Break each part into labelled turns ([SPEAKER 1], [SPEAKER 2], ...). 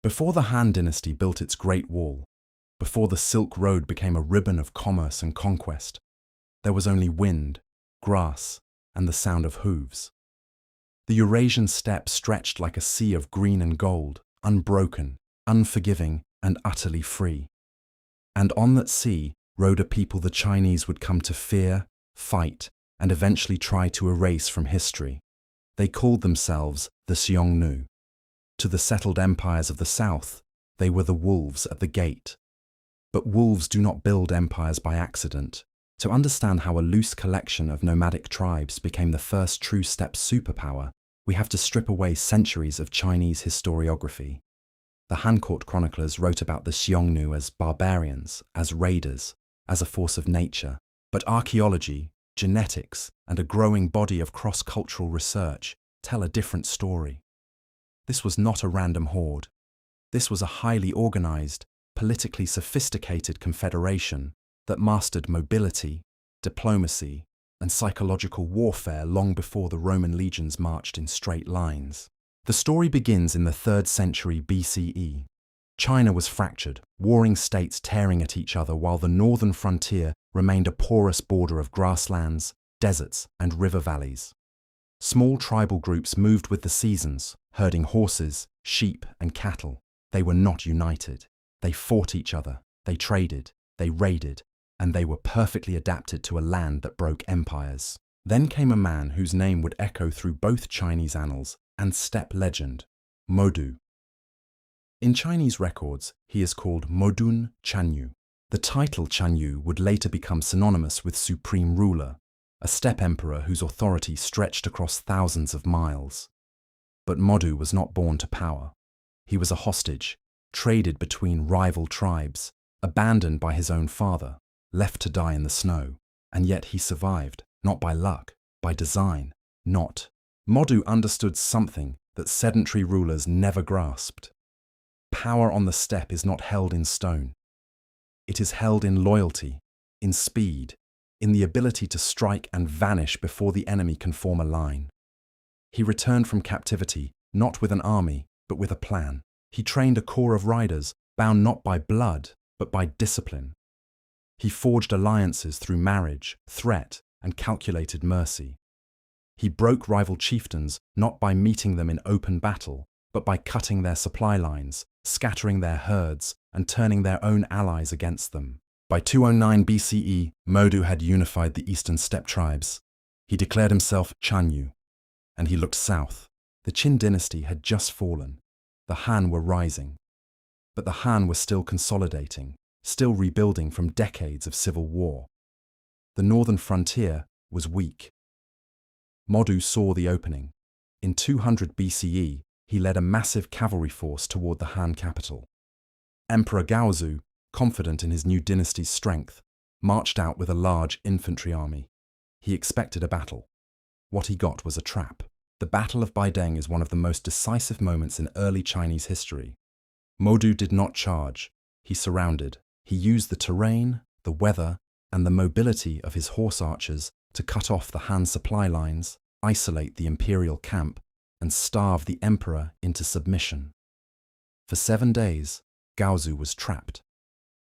[SPEAKER 1] Before the Han Dynasty built its Great Wall, before the Silk Road became a ribbon of commerce and conquest, there was only wind, grass, and the sound of hooves. The Eurasian steppe stretched like a sea of green and gold, unbroken, unforgiving, and utterly free. And on that sea rode a people the Chinese would come to fear, fight, and eventually try to erase from history. They called themselves the Xiongnu. To the settled empires of the south, they were the wolves at the gate. But wolves do not build empires by accident. To understand how a loose collection of nomadic tribes became the first true steppe superpower, we have to strip away centuries of Chinese historiography. The Han court chroniclers wrote about the Xiongnu as barbarians, as raiders, as a force of nature. But archaeology, genetics, and a growing body of cross-cultural research tell a different story. This was not a random horde. This was a highly organized, politically sophisticated confederation that mastered mobility, diplomacy, and psychological warfare long before the Roman legions marched in straight lines. The story begins in the 3rd century BCE. China was fractured, warring states tearing at each other while the northern frontier remained a porous border of grasslands, deserts, and river valleys. Small tribal groups moved with the seasons, herding horses, sheep, and cattle. They were not united. They fought each other, they traded, they raided, and they were perfectly adapted to a land that broke empires. Then came a man whose name would echo through both Chinese annals and steppe legend, Modu. In Chinese records, he is called Modun Chanyu. The title Chanyu would later become synonymous with supreme ruler, a steppe emperor whose authority stretched across thousands of miles. But Modu was not born to power. He was a hostage, traded between rival tribes, abandoned by his own father, left to die in the snow. And yet he survived, not by luck, by design, not. Modu understood something that sedentary rulers never grasped. Power on the steppe is not held in stone. It is held in loyalty, in speed, in the ability to strike and vanish before the enemy can form a line. He returned from captivity, not with an army, but with a plan. He trained a corps of riders, bound not by blood, but by discipline. He forged alliances through marriage, threat, and calculated mercy. He broke rival chieftains not by meeting them in open battle, but by cutting their supply lines, scattering their herds, and turning their own allies against them. By 209 BCE, Modu had unified the eastern steppe tribes. He declared himself Chanyu, and he looked south. The Qin dynasty had just fallen. The Han were rising. But the Han were still consolidating, still rebuilding from decades of civil war. The northern frontier was weak. Modu saw the opening. In 200 BCE, he led a massive cavalry force toward the Han capital. Emperor Gaozu, confident in his new dynasty's strength, marched out with a large infantry army. He expected a battle. What he got was a trap. The Battle of Baideng is one of the most decisive moments in early Chinese history. Modu did not charge. He surrounded. He used the terrain, the weather, and the mobility of his horse archers to cut off the Han supply lines, isolate the imperial camp, and starve the emperor into submission. For 7 days, Gaozu was trapped.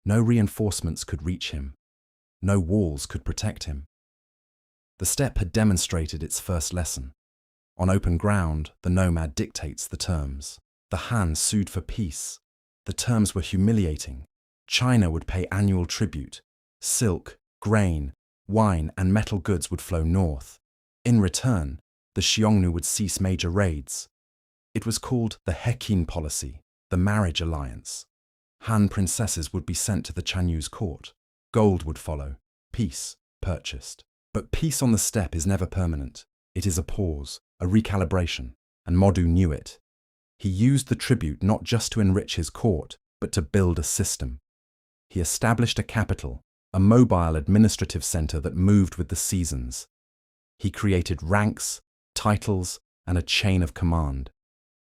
[SPEAKER 1] No reinforcements could reach him. No walls could protect him. The steppe had demonstrated its first lesson. On open ground, the nomad dictates the terms. The Han sued for peace. The terms were humiliating. China would pay annual tribute. Silk, grain, wine, and metal goods would flow north. In return, the Xiongnu would cease major raids. It was called the Heqin policy, the marriage alliance. Han princesses would be sent to the Chanyu's court. Gold would follow. Peace purchased. But peace on the steppe is never permanent. It is a pause, a recalibration, and Modu knew it. He used the tribute not just to enrich his court, but to build a system. He established a capital, a mobile administrative center that moved with the seasons. He created ranks, titles, and a chain of command.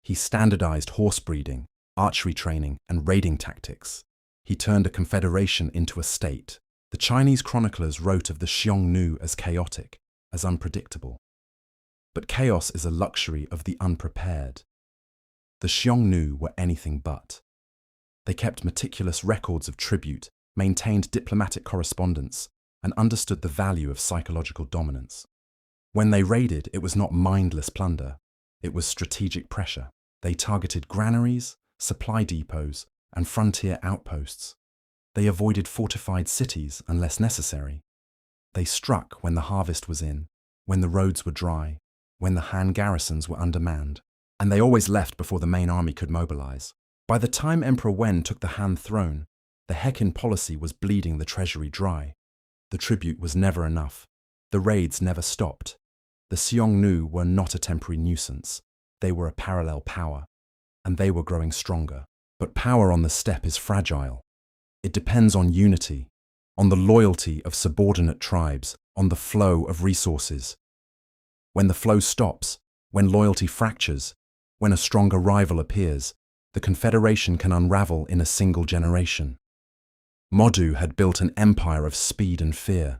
[SPEAKER 1] He standardized horse breeding, archery training, and raiding tactics. He turned a confederation into a state. The Chinese chroniclers wrote of the Xiongnu as chaotic, as unpredictable. But chaos is a luxury of the unprepared. The Xiongnu were anything but. They kept meticulous records of tribute, maintained diplomatic correspondence, and understood the value of psychological dominance. When they raided, it was not mindless plunder. It was strategic pressure. They targeted granaries, supply depots, and frontier outposts. They avoided fortified cities unless necessary. They struck when the harvest was in, when the roads were dry, when the Han garrisons were undermanned, and they always left before the main army could mobilize. By the time Emperor Wen took the Han throne, the Heqin policy was bleeding the treasury dry. The tribute was never enough. The raids never stopped. The Xiongnu were not a temporary nuisance. They were a parallel power, and they were growing stronger. But power on the steppe is fragile. It depends on unity, on the loyalty of subordinate tribes, on the flow of resources. When the flow stops, when loyalty fractures, when a stronger rival appears, the confederation can unravel in a single generation. Modu had built an empire of speed and fear,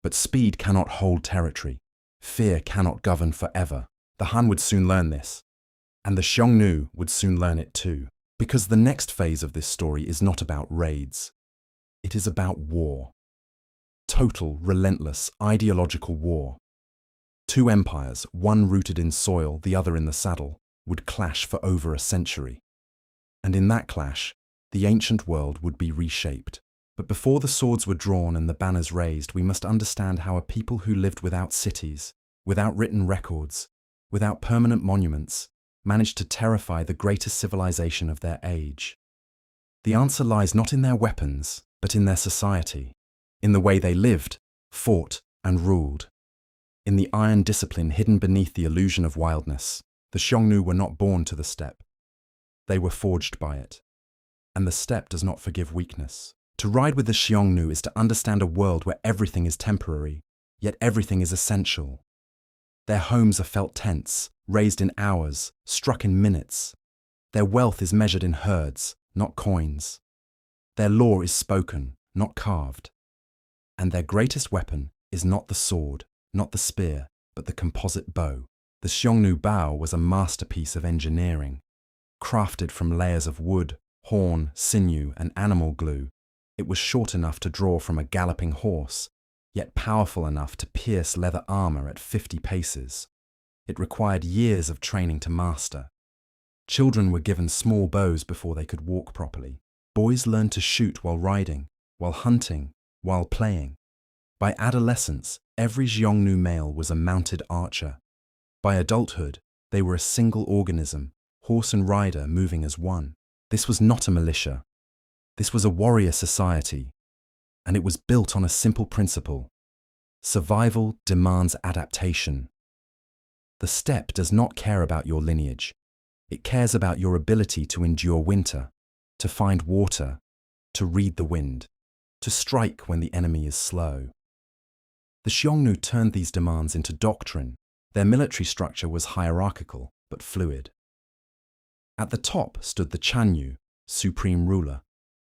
[SPEAKER 1] but speed cannot hold territory. Fear cannot govern forever. The Han would soon learn this, and the Xiongnu would soon learn it too, because the next phase of this story is not about raids. It is about war. Total, relentless, ideological war. Two empires, one rooted in soil, the other in the saddle, would clash for over a century. And in that clash, the ancient world would be reshaped. But before the swords were drawn and the banners raised, we must understand how a people who lived without cities, without written records, without permanent monuments, managed to terrify the greatest civilization of their age. The answer lies not in their weapons, but in their society, in the way they lived, fought, and ruled. In the iron discipline hidden beneath the illusion of wildness, the Xiongnu were not born to the steppe. They were forged by it. And the steppe does not forgive weakness. To ride with the Xiongnu is to understand a world where everything is temporary, yet everything is essential. Their homes are felt tense, raised in hours, struck in minutes. Their wealth is measured in herds, not coins. Their law is spoken, not carved. And their greatest weapon is not the sword, not the spear, but the composite bow. The Xiongnu bow was a masterpiece of engineering. Crafted from layers of wood, horn, sinew, and animal glue, it was short enough to draw from a galloping horse, yet powerful enough to pierce leather armor at 50 paces. It required years of training to master. Children were given small bows before they could walk properly. Boys learned to shoot while riding, while hunting, while playing. By adolescence, every Xiongnu male was a mounted archer. By adulthood, they were a single organism, horse and rider moving as one. This was not a militia. This was a warrior society, and it was built on a simple principle. Survival demands adaptation. The steppe does not care about your lineage. It cares about your ability to endure winter, to find water, to read the wind, to strike when the enemy is slow. The Xiongnu turned these demands into doctrine. Their military structure was hierarchical, but fluid. At the top stood the Chanyu, supreme ruler,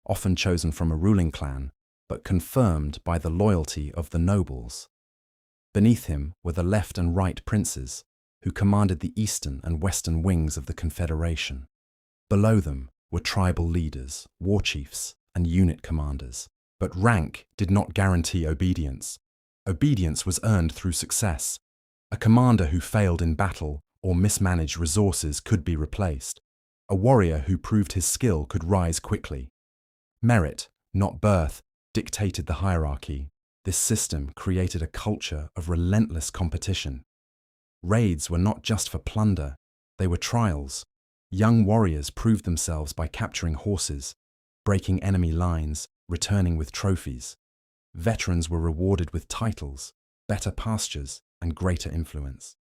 [SPEAKER 1] often chosen from a ruling clan, but confirmed by the loyalty of the nobles. Beneath him were the left and right princes, who commanded the eastern and western wings of the confederation. Below them were tribal leaders, war chiefs, and unit commanders. But rank did not guarantee obedience. Obedience was earned through success. A commander who failed in battle or mismanaged resources could be replaced. A warrior who proved his skill could rise quickly. Merit, not birth, dictated the hierarchy. This system created a culture of relentless competition. Raids were not just for plunder, they were trials. Young warriors proved themselves by capturing horses, breaking enemy lines, returning with trophies. Veterans were rewarded with titles, better pastures, and greater influence.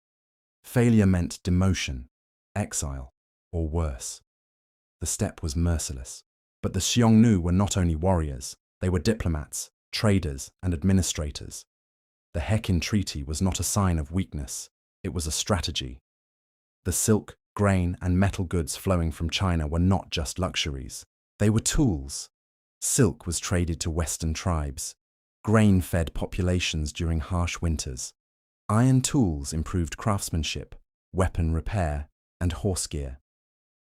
[SPEAKER 1] Failure meant demotion, exile, or worse. The steppe was merciless. But the Xiongnu were not only warriors, they were diplomats, traders, and administrators. The Heqin Treaty was not a sign of weakness, it was a strategy. The silk, grain, and metal goods flowing from China were not just luxuries, they were tools. Silk was traded to Western tribes. Grain fed populations during harsh winters. Iron tools improved craftsmanship, weapon repair, and horse gear.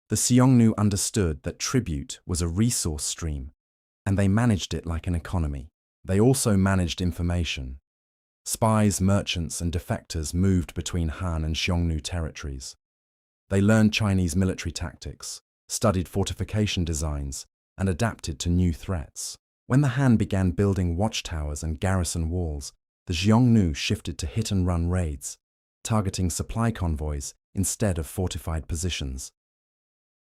[SPEAKER 1] The Xiongnu understood that tribute was a resource stream, and they managed it like an economy. They also managed information. Spies, merchants, and defectors moved between Han and Xiongnu territories. They learned Chinese military tactics, studied fortification designs, and adapted to new threats. When the Han began building watchtowers and garrison walls, the Xiongnu shifted to hit-and-run raids, targeting supply convoys instead of fortified positions.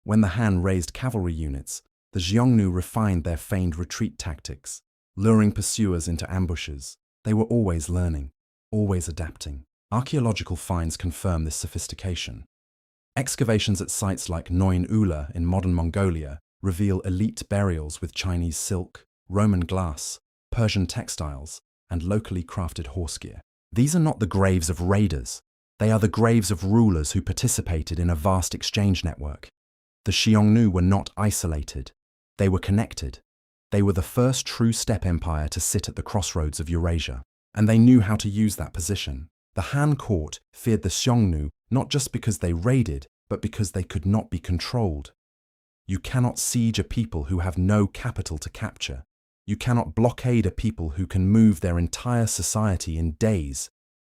[SPEAKER 1] When the Han raised cavalry units, the Xiongnu refined their feigned retreat tactics, luring pursuers into ambushes. They were always learning, always adapting. Archaeological finds confirm this sophistication. Excavations at sites like Noin Ula in modern Mongolia reveal elite burials with Chinese silk, Roman glass, Persian textiles, and locally crafted horse gear. These are not the graves of raiders. They are the graves of rulers who participated in a vast exchange network. The Xiongnu were not isolated. They were connected. They were the first true steppe empire to sit at the crossroads of Eurasia, and they knew how to use that position. The Han court feared the Xiongnu not just because they raided, but because they could not be controlled. You cannot siege a people who have no capital to capture. You cannot blockade a people who can move their entire society in days.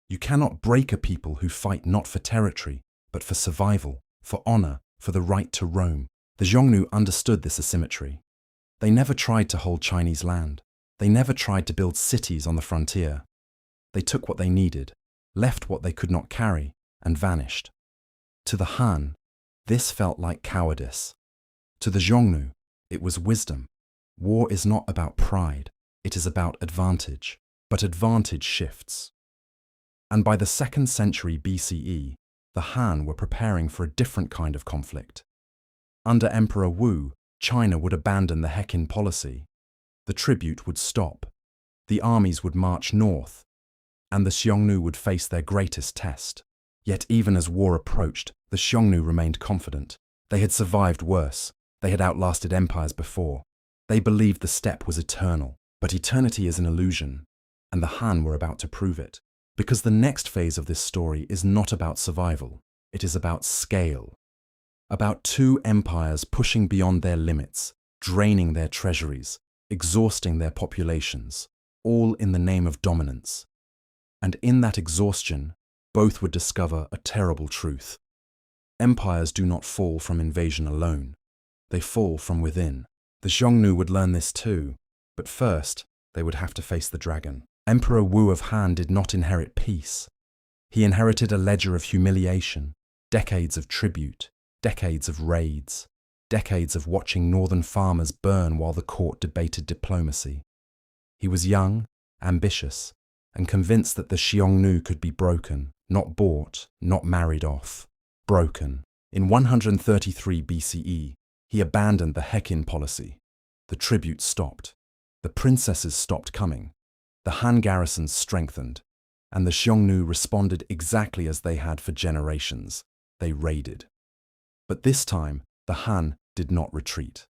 [SPEAKER 1] You cannot break a people who fight not for territory, but for survival, for honor, for the right to roam. The Xiongnu understood this asymmetry. They never tried to hold Chinese land. They never tried to build cities on the frontier. They took what they needed, left what they could not carry, and vanished. To the Han, this felt like cowardice. To the Xiongnu, it was wisdom. War is not about pride, it is about advantage. But advantage shifts. And by the 2nd century BCE, the Han were preparing for a different kind of conflict. Under Emperor Wu, China would abandon the Heqin policy. The tribute would stop. The armies would march north, and the Xiongnu would face their greatest test. Yet even as war approached, the Xiongnu remained confident. They had survived worse. They had outlasted empires before. They believed the steppe was eternal. But eternity is an illusion, and the Han were about to prove it. Because the next phase of this story is not about survival. It is about scale. About two empires pushing beyond their limits, draining their treasuries, exhausting their populations, all in the name of dominance. And in that exhaustion, both would discover a terrible truth. Empires do not fall from invasion alone. They fall from within. The Xiongnu would learn this too, but first, they would have to face the dragon. Emperor Wu of Han did not inherit peace. He inherited a ledger of humiliation, decades of tribute, decades of raids, decades of watching northern farmers burn while the court debated diplomacy. He was young, ambitious, and convinced that the Xiongnu could be broken, not bought, not married off. Broken. In 133 BCE, he abandoned the Heqin policy. The tribute stopped. The princesses stopped coming. The Han garrisons strengthened, and the Xiongnu responded exactly as they had for generations. They raided. But this time, the Han did not retreat.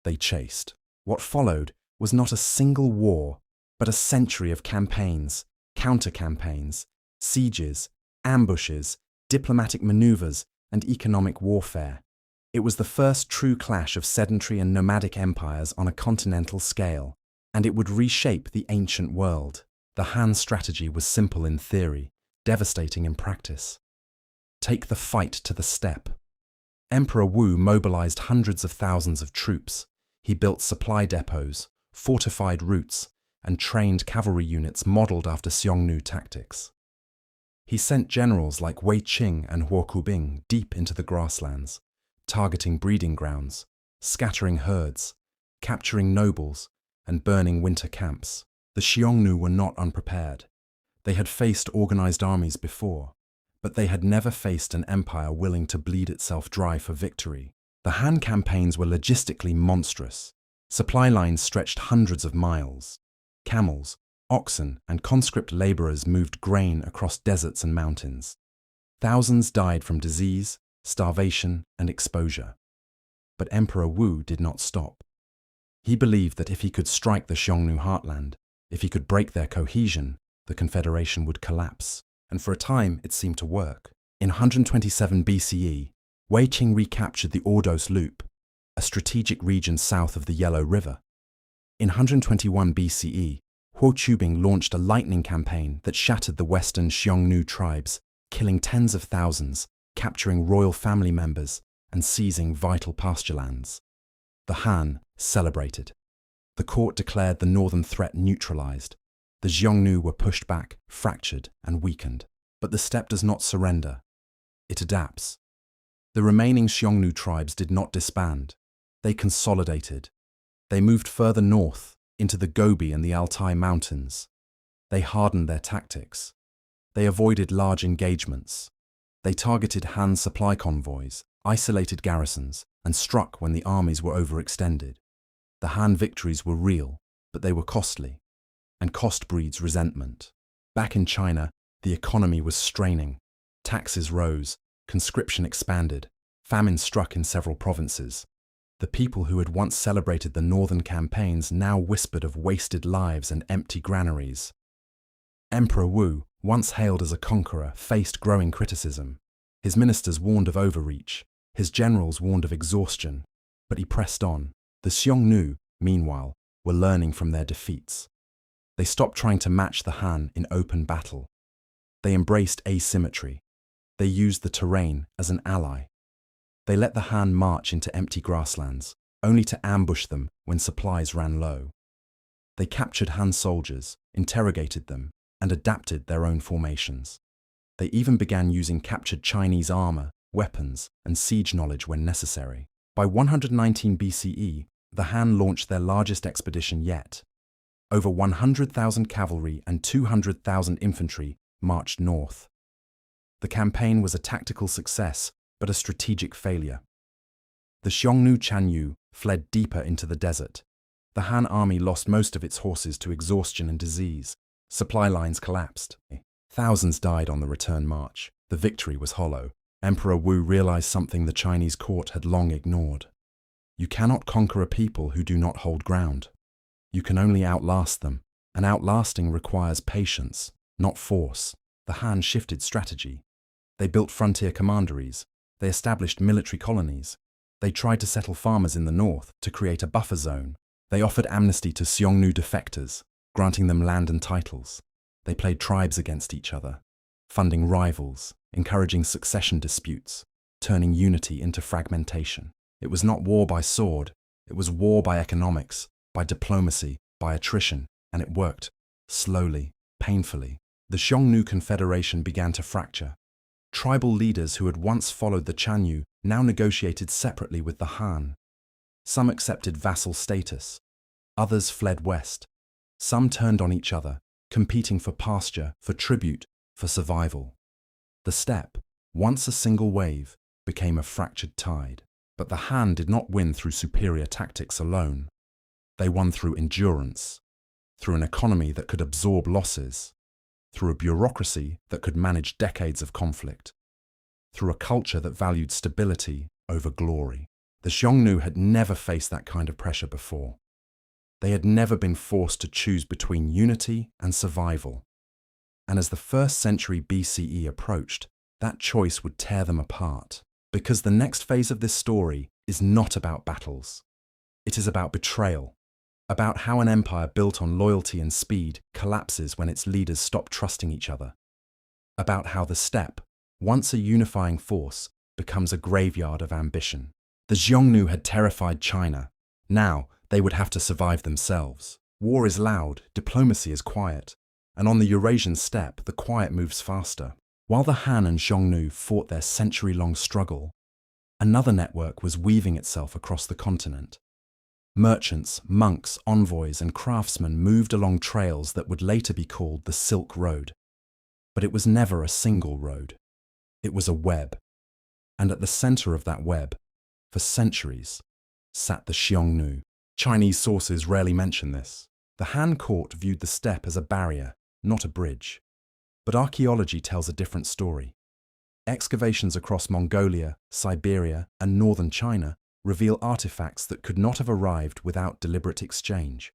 [SPEAKER 1] They chased. What followed was not a single war, but a century of campaigns, counter-campaigns, sieges, ambushes, diplomatic maneuvers, and economic warfare. It was the first true clash of sedentary and nomadic empires on a continental scale, and it would reshape the ancient world. The Han strategy was simple in theory, devastating in practice. Take the fight to the steppe. Emperor Wu mobilized hundreds of thousands of troops. He built supply depots, fortified routes, and trained cavalry units modeled after Xiongnu tactics. He sent generals like Wei Qing and Huo Kubing deep into the grasslands, targeting breeding grounds, scattering herds, capturing nobles, and burning winter camps. The Xiongnu were not unprepared. They had faced organized armies before, but they had never faced an empire willing to bleed itself dry for victory. The Han campaigns were logistically monstrous. Supply lines stretched hundreds of miles. Camels, oxen, and conscript laborers moved grain across deserts and mountains. Thousands died from disease, starvation, and exposure. But Emperor Wu did not stop. He believed that if he could strike the Xiongnu heartland, if he could break their cohesion, the confederation would collapse. And for a time, it seemed to work. In 127 BCE, Wei Qing recaptured the Ordos Loop, a strategic region south of the Yellow River. In 121 BCE, Huo Qubing launched a lightning campaign that shattered the western Xiongnu tribes, killing tens of thousands, capturing royal family members, and seizing vital pasture lands. The Han celebrated. The court declared the northern threat neutralized. The Xiongnu were pushed back, fractured, and weakened. But the steppe does not surrender. It adapts. The remaining Xiongnu tribes did not disband. They consolidated. They moved further north, into the Gobi and the Altai Mountains. They hardened their tactics. They avoided large engagements. They targeted Han supply convoys, isolated garrisons, and struck when the armies were overextended. The Han victories were real, but they were costly. And cost breeds resentment. Back in China, the economy was straining. Taxes rose, conscription expanded, famine struck in several provinces. The people who had once celebrated the northern campaigns now whispered of wasted lives and empty granaries. Emperor Wu, once hailed as a conqueror, faced growing criticism. His ministers warned of overreach. His generals warned of exhaustion. But he pressed on. The Xiongnu, meanwhile, were learning from their defeats. They stopped trying to match the Han in open battle. They embraced asymmetry. They used the terrain as an ally. They let the Han march into empty grasslands, only to ambush them when supplies ran low. They captured Han soldiers, interrogated them, and adapted their own formations. They even began using captured Chinese armor, weapons, and siege knowledge when necessary. By 119 BCE, the Han launched their largest expedition yet. Over 100,000 cavalry and 200,000 infantry marched north. The campaign was a tactical success, but a strategic failure. The Xiongnu Chanyu fled deeper into the desert. The Han army lost most of its horses to exhaustion and disease. Supply lines collapsed. Thousands died on the return march. The victory was hollow. Emperor Wu realized something the Chinese court had long ignored. You cannot conquer a people who do not hold ground. You can only outlast them, and outlasting requires patience, not force. The Han shifted strategy. They built frontier commanderies. They established military colonies. They tried to settle farmers in the north to create a buffer zone. They offered amnesty to Xiongnu defectors, granting them land and titles. They played tribes against each other, funding rivals, encouraging succession disputes, turning unity into fragmentation. It was not war by sword, it was war by economics, by diplomacy, by attrition, and it worked. Slowly, painfully, the Xiongnu confederation began to fracture. Tribal leaders who had once followed the Chanyu now negotiated separately with the Han. Some accepted vassal status. Others fled west. Some turned on each other, competing for pasture, for tribute, for survival. The steppe, once a single wave, became a fractured tide. But the Han did not win through superior tactics alone. They won through endurance, through an economy that could absorb losses, through a bureaucracy that could manage decades of conflict, through a culture that valued stability over glory. The Xiongnu had never faced that kind of pressure before. They had never been forced to choose between unity and survival. And as the 1st century BCE approached, that choice would tear them apart. Because the next phase of this story is not about battles. It is about betrayal, about how an empire built on loyalty and speed collapses when its leaders stop trusting each other, about how the steppe, once a unifying force, becomes a graveyard of ambition. The Xiongnu had terrified China. Now they would have to survive themselves. War is loud, diplomacy is quiet, and on the Eurasian steppe, the quiet moves faster. While the Han and Xiongnu fought their century-long struggle, another network was weaving itself across the continent. Merchants, monks, envoys, and craftsmen moved along trails that would later be called the Silk Road. But it was never a single road. It was a web. And at the center of that web, for centuries, sat the Xiongnu. Chinese sources rarely mention this. The Han court viewed the steppe as a barrier, not a bridge. But archaeology tells a different story. Excavations across Mongolia, Siberia, and northern China reveal artifacts that could not have arrived without deliberate exchange.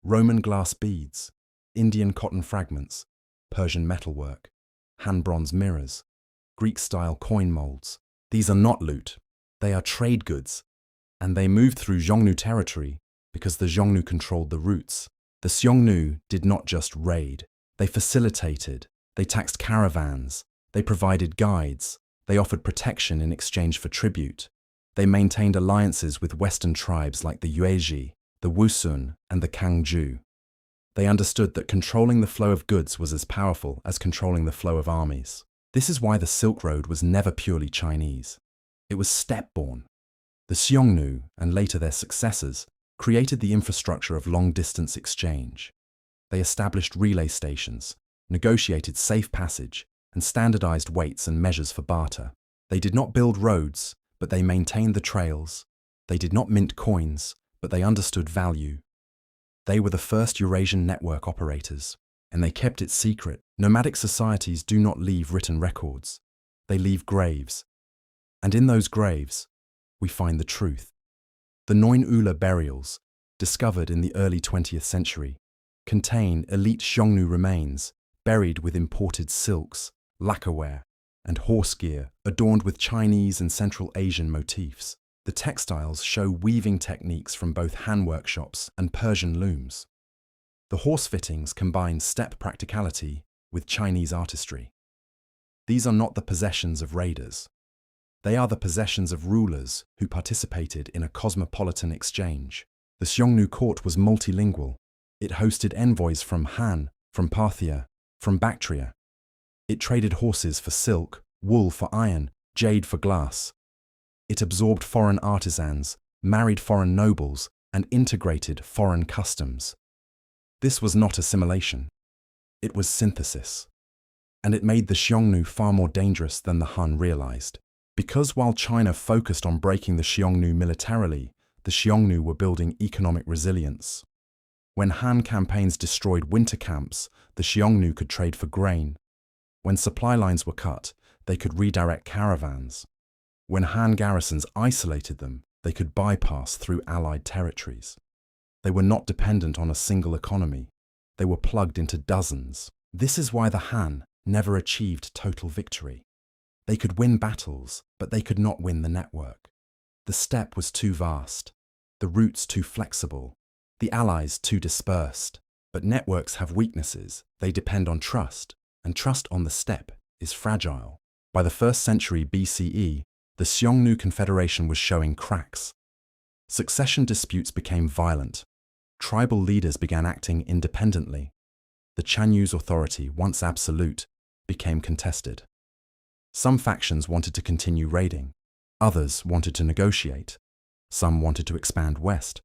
[SPEAKER 1] Roman glass beads, Indian cotton fragments, Persian metalwork, Han bronze mirrors, Greek-style coin molds. These are not loot, they are trade goods, and they moved through Xiongnu territory because the Xiongnu controlled the routes. The Xiongnu did not just raid, they facilitated, they taxed caravans, they provided guides, they offered protection in exchange for tribute. They maintained alliances with Western tribes like the Yuezhi, the Wusun, and the Kangju. They understood that controlling the flow of goods was as powerful as controlling the flow of armies. This is why the Silk Road was never purely Chinese. It was steppe-born. The Xiongnu, and later their successors, created the infrastructure of long-distance exchange. They established relay stations, negotiated safe passage, and standardized weights and measures for barter. They did not build roads, but they maintained the trails. They did not mint coins, but they understood value. They were the first Eurasian network operators, and they kept it secret. Nomadic societies do not leave written records. They leave graves. And in those graves, we find the truth. The Neun Ula burials, discovered in the early 20th century, contain elite Xiongnu remains buried with imported silks, lacquerware, and horse gear adorned with Chinese and Central Asian motifs. The textiles show weaving techniques from both Han workshops and Persian looms. The horse fittings combine steppe practicality with Chinese artistry. These are not the possessions of raiders. They are the possessions of rulers who participated in a cosmopolitan exchange. The Xiongnu court was multilingual. It hosted envoys from Han, from Parthia, from Bactria. It traded horses for silk, wool for iron, jade for glass. It absorbed foreign artisans, married foreign nobles, and integrated foreign customs. This was not assimilation. It was synthesis. And it made the Xiongnu far more dangerous than the Han realized. Because while China focused on breaking the Xiongnu militarily, the Xiongnu were building economic resilience. When Han campaigns destroyed winter camps, the Xiongnu could trade for grain. When supply lines were cut, they could redirect caravans. When Han garrisons isolated them, they could bypass through allied territories. They were not dependent on a single economy. They were plugged into dozens. This is why the Han never achieved total victory. They could win battles, but they could not win the network. The steppe was too vast, the routes too flexible, the allies too dispersed. But networks have weaknesses. They depend on trust, and trust on the steppe is fragile. By the 1st century BCE, the Xiongnu confederation was showing cracks. Succession disputes became violent. Tribal leaders began acting independently. The Chanyu's authority, once absolute, became contested. Some factions wanted to continue raiding. Others wanted to negotiate. Some wanted to expand west.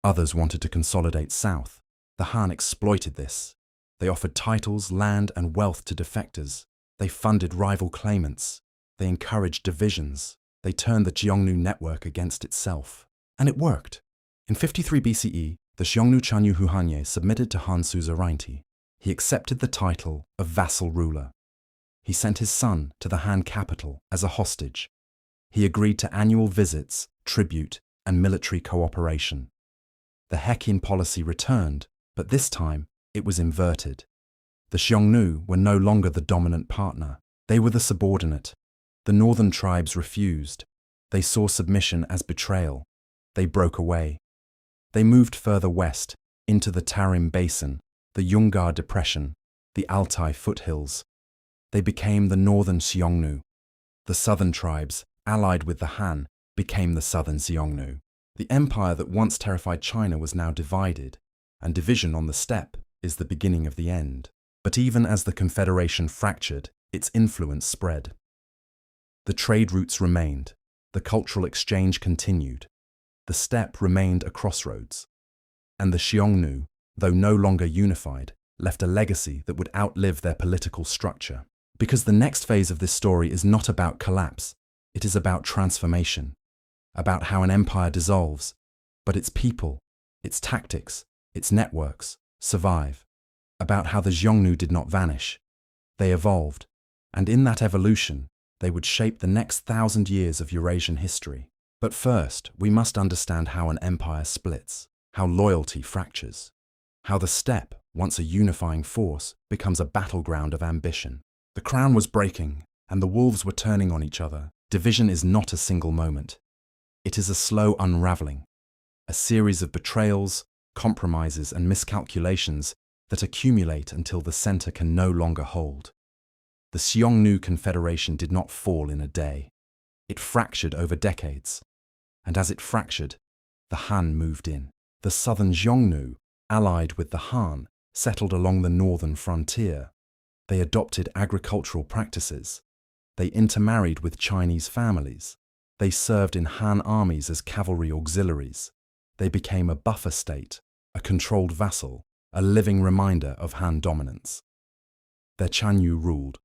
[SPEAKER 1] Others wanted to consolidate south. The Han exploited this. They offered titles, land, and wealth to defectors. They funded rival claimants. They encouraged divisions. They turned the Xiongnu network against itself. And it worked. In 53 BCE, the Xiongnu Chanyu Huhanye submitted to Han suzerainty. He accepted the title of vassal ruler. He sent his son to the Han capital as a hostage. He agreed to annual visits, tribute, and military cooperation. The Heqin policy returned, but this time it was inverted. The Xiongnu were no longer the dominant partner. They were the subordinate. The northern tribes refused. They saw submission as betrayal. They broke away. They moved further west, into the Tarim Basin, the Yungar Depression, the Altai foothills. They became the northern Xiongnu. The southern tribes, allied with the Han, became the southern Xiongnu. The empire that once terrified China was now divided, and division on the steppe is the beginning of the end. But even as the confederation fractured, its influence spread. The trade routes remained. The cultural exchange continued. The steppe remained a crossroads. And the Xiongnu, though no longer unified, left a legacy that would outlive their political structure. Because the next phase of this story is not about collapse, it is about transformation, about how an empire dissolves, but its people, its tactics, its networks survive, about how the Xiongnu did not vanish. They evolved, and in that evolution, they would shape the next 1,000 years of Eurasian history. But first, we must understand how an empire splits, how loyalty fractures, how the steppe, once a unifying force, becomes a battleground of ambition. The crown was breaking, and the wolves were turning on each other. Division is not a single moment. It is a slow unraveling, a series of betrayals, compromises, and miscalculations that accumulate until the center can no longer hold. The Xiongnu confederation did not fall in a day. It fractured over decades, and as it fractured, the Han moved in. The southern Xiongnu, allied with the Han, settled along the northern frontier. They adopted agricultural practices. They intermarried with Chinese families. They served in Han armies as cavalry auxiliaries. They became a buffer state, a controlled vassal, a living reminder of Han dominance. Their Chanyu ruled,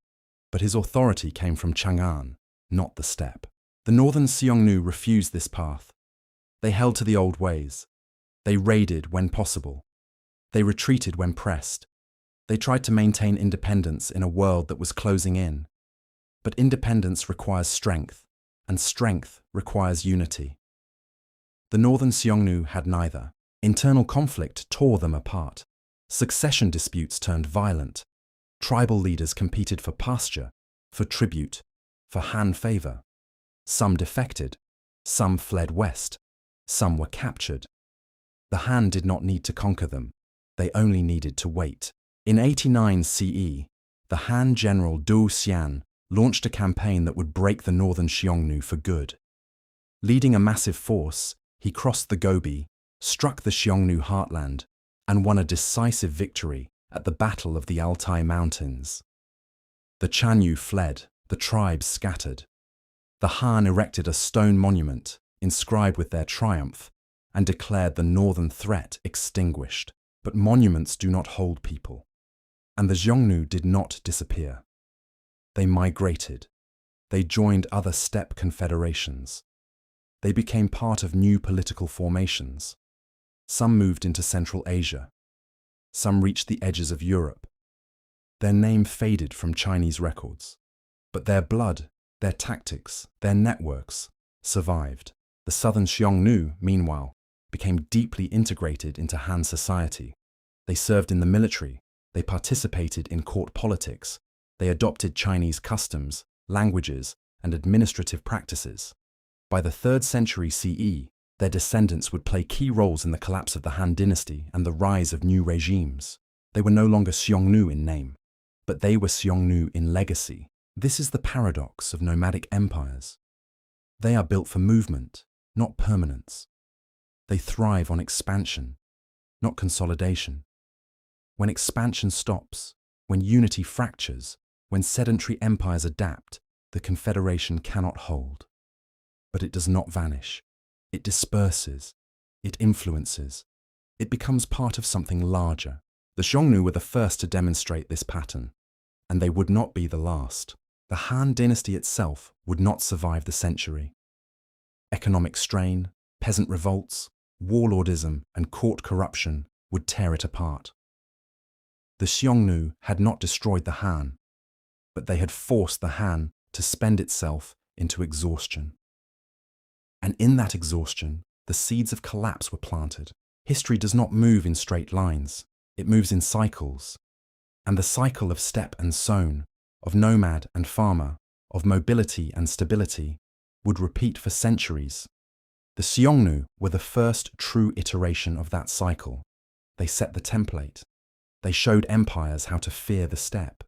[SPEAKER 1] but his authority came from Chang'an, not the steppe. The northern Xiongnu refused this path. They held to the old ways. They raided when possible. They retreated when pressed. They tried to maintain independence in a world that was closing in. But independence requires strength, and strength requires unity. The northern Xiongnu had neither. Internal conflict tore them apart. Succession disputes turned violent. Tribal leaders competed for pasture, for tribute, for Han favor. Some defected, some fled west, some were captured. The Han did not need to conquer them, they only needed to wait. In 89 CE, the Han general Du Xian launched a campaign that would break the northern Xiongnu for good. Leading a massive force, he crossed the Gobi, struck the Xiongnu heartland, and won a decisive victory at the Battle of the Altai Mountains. The Chanyu fled, the tribes scattered. The Han erected a stone monument inscribed with their triumph and declared the northern threat extinguished. But monuments do not hold people, and the Xiongnu did not disappear. They migrated. They joined other steppe confederations. They became part of new political formations. Some moved into Central Asia. Some reached the edges of Europe. Their name faded from Chinese records, but their blood, their tactics, their networks survived. The southern Xiongnu, meanwhile, became deeply integrated into Han society. They served in the military, they participated in court politics, they adopted Chinese customs, languages, and administrative practices. By the 3rd century CE, their descendants would play key roles in the collapse of the Han dynasty and the rise of new regimes. They were no longer Xiongnu in name, but they were Xiongnu in legacy. This is the paradox of nomadic empires. They are built for movement, not permanence. They thrive on expansion, not consolidation. When expansion stops, when unity fractures, when sedentary empires adapt, the confederation cannot hold. But it does not vanish. It disperses. It influences. It becomes part of something larger. The Xiongnu were the first to demonstrate this pattern, and they would not be the last. The Han dynasty itself would not survive the century. Economic strain, peasant revolts, warlordism, and court corruption would tear it apart. The Xiongnu had not destroyed the Han, but they had forced the Han to spend itself into exhaustion. And in that exhaustion, the seeds of collapse were planted. History does not move in straight lines. It moves in cycles. And the cycle of steppe and sown, of nomad and farmer, of mobility and stability, would repeat for centuries. The Xiongnu were the first true iteration of that cycle. They set the template. They showed empires how to fear the steppe.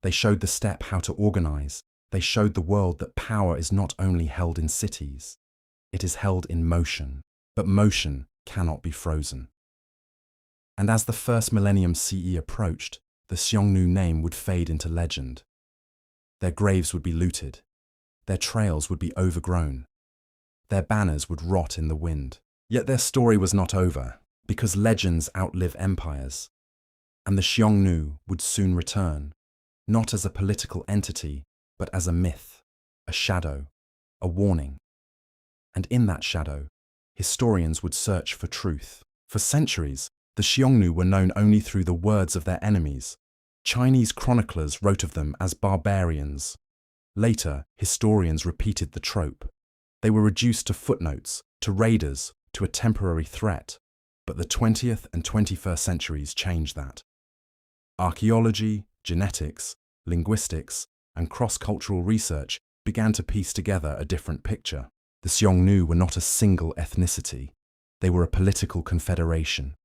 [SPEAKER 1] They showed the steppe how to organize. They showed the world that power is not only held in cities, it is held in motion, but motion cannot be frozen. And as the first millennium CE approached, the Xiongnu name would fade into legend. Their graves would be looted. Their trails would be overgrown. Their banners would rot in the wind. Yet their story was not over, because legends outlive empires. And the Xiongnu would soon return, not as a political entity, but as a myth, a shadow, a warning. And in that shadow, historians would search for truth. For centuries, the Xiongnu were known only through the words of their enemies. Chinese chroniclers wrote of them as barbarians. Later, historians repeated the trope. They were reduced to footnotes, to raiders, to a temporary threat. But the 20th and 21st centuries changed that. Archaeology, genetics, linguistics, and cross-cultural research began to piece together a different picture. The Xiongnu were not a single ethnicity. They were a political confederation,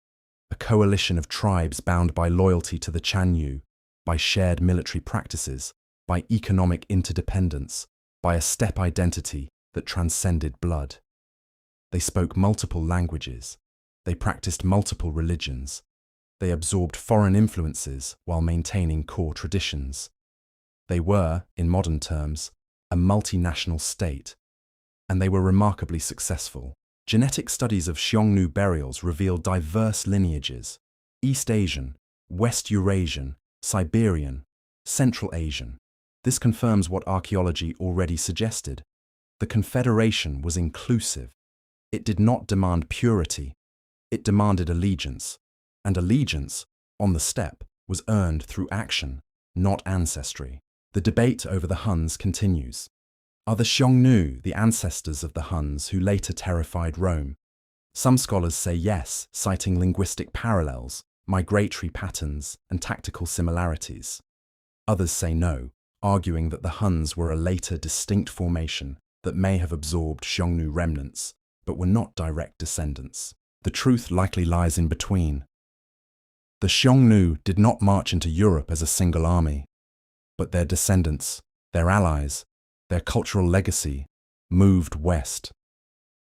[SPEAKER 1] a coalition of tribes bound by loyalty to the Chanyu, by shared military practices, by economic interdependence, by a steppe identity that transcended blood. They spoke multiple languages. They practiced multiple religions. They absorbed foreign influences while maintaining core traditions. They were, in modern terms, a multinational state, and they were remarkably successful. Genetic studies of Xiongnu burials reveal diverse lineages: East Asian, West Eurasian, Siberian, Central Asian. This confirms what archaeology already suggested. The confederation was inclusive. It did not demand purity. It demanded allegiance. And allegiance, on the steppe, was earned through action, not ancestry. The debate over the Huns continues. Are the Xiongnu the ancestors of the Huns who later terrified Rome? Some scholars say yes, citing linguistic parallels, migratory patterns, and tactical similarities. Others say no, arguing that the Huns were a later distinct formation that may have absorbed Xiongnu remnants, but were not direct descendants. The truth likely lies in between. The Xiongnu did not march into Europe as a single army, but their descendants, their allies, their cultural legacy, moved west.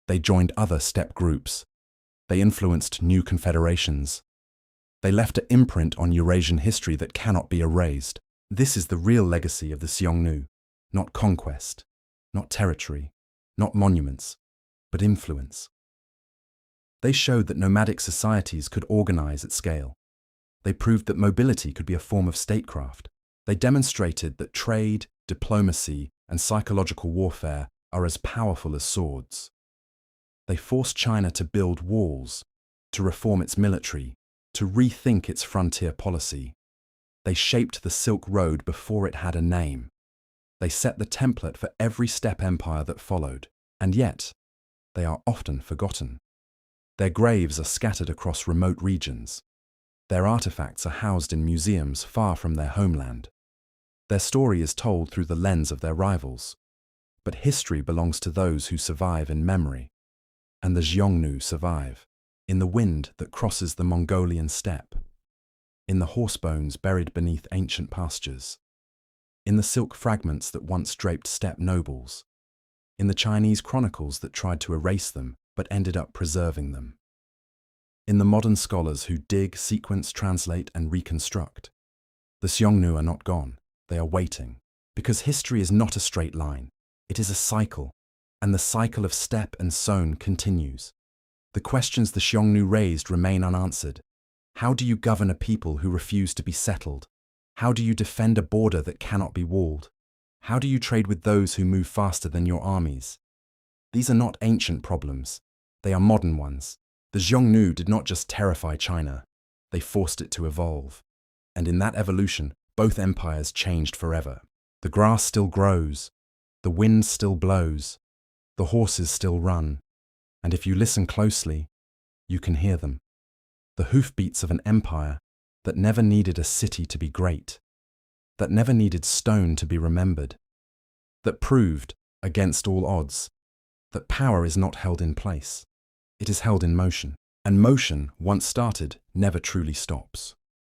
[SPEAKER 1] They joined other steppe groups. They influenced new confederations. They left an imprint on Eurasian history that cannot be erased. This is the real legacy of the Xiongnu, not conquest, not territory, not monuments, but influence. They showed that nomadic societies could organize at scale. They proved that mobility could be a form of statecraft. They demonstrated that trade, diplomacy, and psychological warfare are as powerful as swords. They forced China to build walls, to reform its military, to rethink its frontier policy. They shaped the Silk Road before it had a name. They set the template for every steppe empire that followed, and yet they are often forgotten. Their graves are scattered across remote regions. Their artifacts are housed in museums far from their homeland. Their story is told through the lens of their rivals. But history belongs to those who survive in memory. And the Xiongnu survive, in the wind that crosses the Mongolian steppe, in the horse bones buried beneath ancient pastures, in the silk fragments that once draped steppe nobles, in the Chinese chronicles that tried to erase them but ended up preserving them, in the modern scholars who dig, sequence, translate, and reconstruct. The Xiongnu are not gone, they are waiting, because history is not a straight line, it is a cycle, and the cycle of steppe and sown continues. The questions the Xiongnu raised remain unanswered. How do you govern a people who refuse to be settled? How do you defend a border that cannot be walled? How do you trade with those who move faster than your armies? These are not ancient problems, they are modern ones. The Xiongnu did not just terrify China, they forced it to evolve. And in that evolution, both empires changed forever. The grass still grows, the wind still blows, the horses still run, and if you listen closely, you can hear them. The hoofbeats of an empire that never needed a city to be great, that never needed stone to be remembered, that proved, against all odds, that power is not held in place, it is held in motion. And motion, once started, never truly stops.